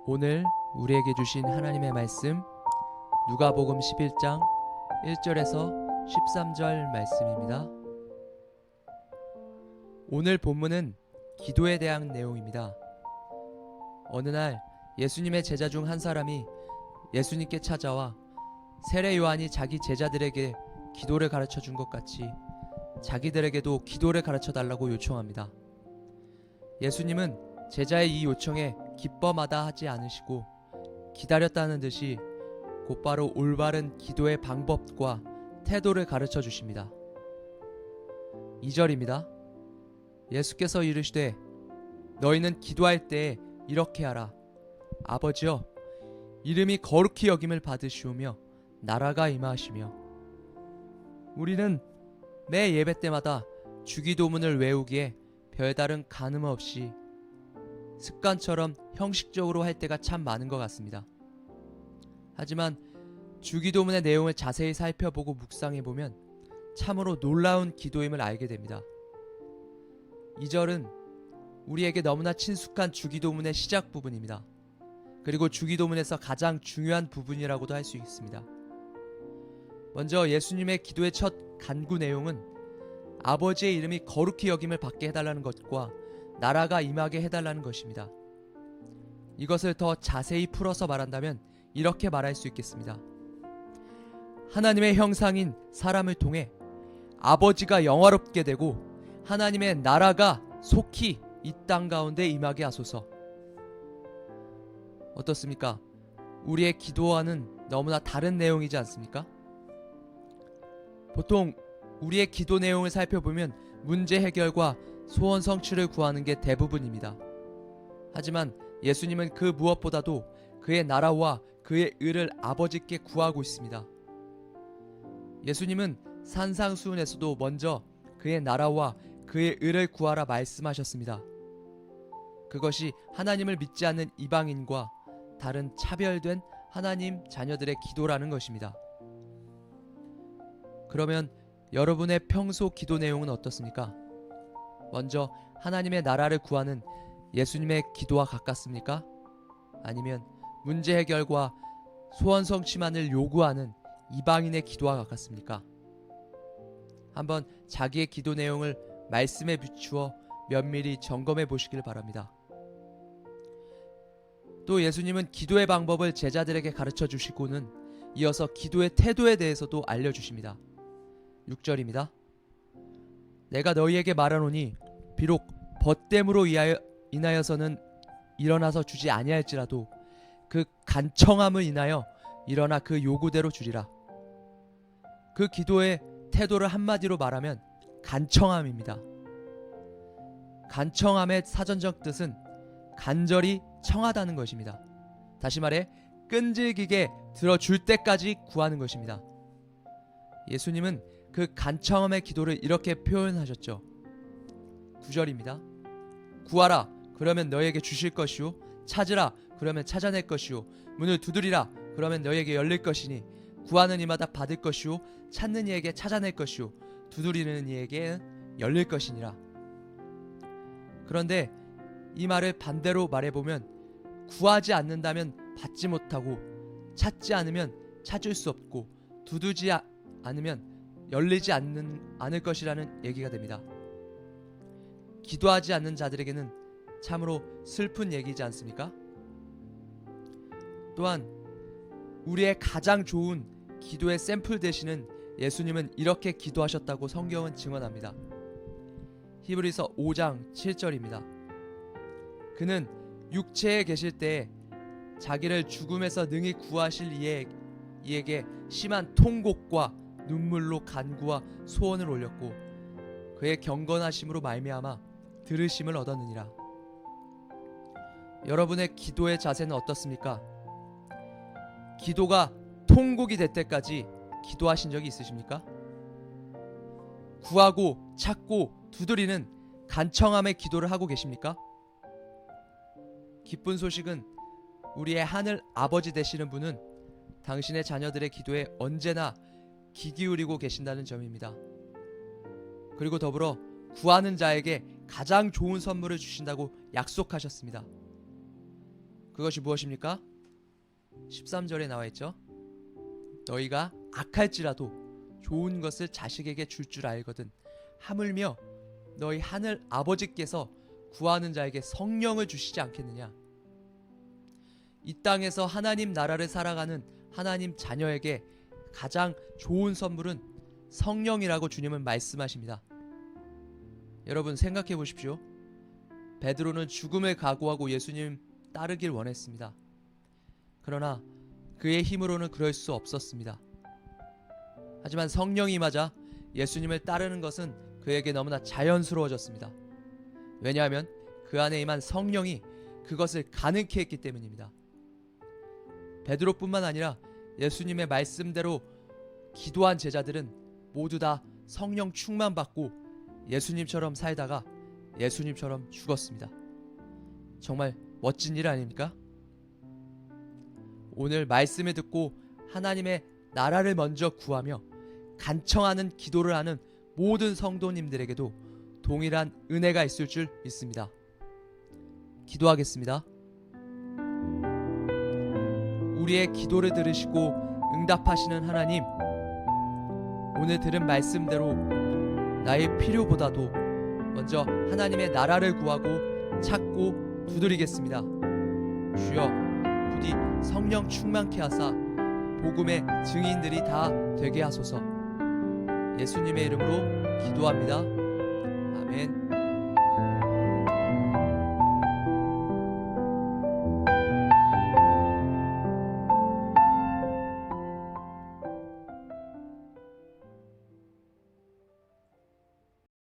오늘 우리에게 주신 하나님의 말씀 누가복음 11장 1절에서 13절 말씀입니다. 오늘 본문은 기도에 대한 내용입니다. 어느 날 예수님의 제자 중 한 사람이 예수님께 찾아와 세례 요한이 자기 제자들에게 기도를 가르쳐 준 것 같이 자기들에게도 기도를 가르쳐 달라고 요청합니다. 예수님은 제자의 이 요청에 기뻐마다 하지 않으시고 기다렸다는 듯이 곧바로 올바른 기도의 방법과 태도를 가르쳐 주십니다. 2절입니다. 예수께서 이르시되 너희는 기도할 때에 이렇게 하라. 아버지여, 이름이 거룩히 여김을 받으시오며 나라가 임하시며. 우리는 매 예배 때마다 주기도문을 외우기에 별다른 가늠 없이 습관처럼 형식적으로 할 때가 참 많은 것 같습니다. 하지만 주기도문의 내용을 자세히 살펴보고 묵상해보면 참으로 놀라운 기도임을 알게 됩니다. 2절은 우리에게 너무나 친숙한 주기도문의 시작 부분입니다. 그리고 주기도문에서 가장 중요한 부분이라고도 할 수 있습니다. 먼저 예수님의 기도의 첫 간구 내용은 아버지의 이름이 거룩히 여김을 받게 해달라는 것과 나라가 임하게 해달라는 것입니다. 이것을 더 자세히 풀어서 말한다면 이렇게 말할 수 있겠습니다. 하나님의 형상인 사람을 통해 아버지가 영화롭게 되고 하나님의 나라가 속히 이 땅 가운데 임하게 하소서. 어떻습니까? 우리의 기도와는 너무나 다른 내용이지 않습니까? 보통 우리의 기도 내용을 살펴보면 문제 해결과 소원 성취를 구하는 게 대부분입니다. 하지만 예수님은 그 무엇보다도 그의 나라와 그의 의를 아버지께 구하고 있습니다. 예수님은 산상수훈에서도 먼저 그의 나라와 그의 의를 구하라 말씀하셨습니다. 그것이 하나님을 믿지 않는 이방인과 다른 차별된 하나님 자녀들의 기도라는 것입니다. 그러면 여러분의 평소 기도 내용은 어떻습니까? 먼저 하나님의 나라를 구하는 예수님의 기도와 가깝습니까? 아니면 문제 해결과 소원 성취만을 요구하는 이방인의 기도와 가깝습니까? 한번 자기의 기도 내용을 말씀에 비추어 면밀히 점검해 보시길 바랍니다. 또 예수님은 기도의 방법을 제자들에게 가르쳐 주시고는 이어서 기도의 태도에 대해서도 알려주십니다. 6절입니다. 내가 너희에게 말하노니 비록 벗됨으로 인하여서는 일어나서 주지 아니할지라도 그 간청함을 인하여 일어나 그 요구대로 주리라. 그 기도의 태도를 한마디로 말하면 간청함입니다. 간청함의 사전적 뜻은 간절히 청하다는 것입니다. 다시 말해 끈질기게 들어줄 때까지 구하는 것입니다. 예수님은 그 간청함의 기도를 이렇게 표현하셨죠. 9절입니다. 구하라, 그러면 너희에게 주실 것이요. 찾으라, 그러면 찾아낼 것이요. 문을 두드리라, 그러면 너희에게 열릴 것이니 구하는 이마다 받을 것이요. 찾는 이에게 찾아낼 것이요. 두드리는 이에게는 열릴 것이니라. 그런데 이 말을 반대로 말해보면 구하지 않는다면 받지 못하고 찾지 않으면 찾을 수 없고 두드리지 않으면 열리지 않을 것이라는 얘기가 됩니다. 기도하지 않는 자들에게는 참으로 슬픈 얘기지 않습니까? 또한 우리의 가장 좋은 기도의 샘플 되시는 예수님은 이렇게 기도하셨다고 성경은 증언합니다. 히브리서 5장 7절입니다. 그는 육체에 계실 때에 자기를 죽음에서 능히 구하실 이에게 심한 통곡과 눈물로 간구와 소원을 올렸고 그의 경건하심으로 말미암아 들으심을 얻었느니라. 여러분의 기도의 자세는 어떻습니까? 기도가 통곡이 될 때까지 기도하신 적이 있으십니까? 구하고 찾고 두드리는 간청함의 기도를 하고 계십니까? 기쁜 소식은 우리의 하늘 아버지 되시는 분은 당신의 자녀들의 기도에 언제나 귀 기울이고 계신다는 점입니다. 그리고 더불어 구하는 자에게 가장 좋은 선물을 주신다고 약속하셨습니다. 그것이 무엇입니까? 13절에 나와 있죠. 너희가 악할지라도 좋은 것을 자식에게 줄 줄 알거든 하물며 너희 하늘 아버지께서 구하는 자에게 성령을 주시지 않겠느냐. 이 땅에서 하나님 나라를 살아가는 하나님 자녀에게 가장 좋은 선물은 성령이라고 주님은 말씀하십니다. 여러분 생각해 보십시오. 베드로는 죽음을 각오하고 예수님 따르길 원했습니다. 그러나 그의 힘으로는 그럴 수 없었습니다. 하지만 성령이 맞아 예수님을 따르는 것은 그에게 너무나 자연스러워졌습니다. 왜냐하면 그 안에 임한 성령이 그것을 가능케 했기 때문입니다. 베드로뿐만 아니라 예수님의 말씀대로 기도한 제자들은 모두 다 성령 충만받고 예수님처럼 살다가 예수님처럼 죽었습니다. 정말 멋진 일 아닙니까? 오늘 말씀을 듣고 하나님의 나라를 먼저 구하며 간청하는 기도를 하는 모든 성도님들에게도 동일한 은혜가 있을 줄 믿습니다. 기도하겠습니다. 우리의 기도를 들으시고 응답하시는 하나님, 오늘 들은 말씀대로 나의 필요보다도 먼저 하나님의 나라를 구하고 찾고 두드리겠습니다. 주여, 부디 성령 충만케 하사 복음의 증인들이 다 되게 하소서. 예수님의 이름으로 기도합니다.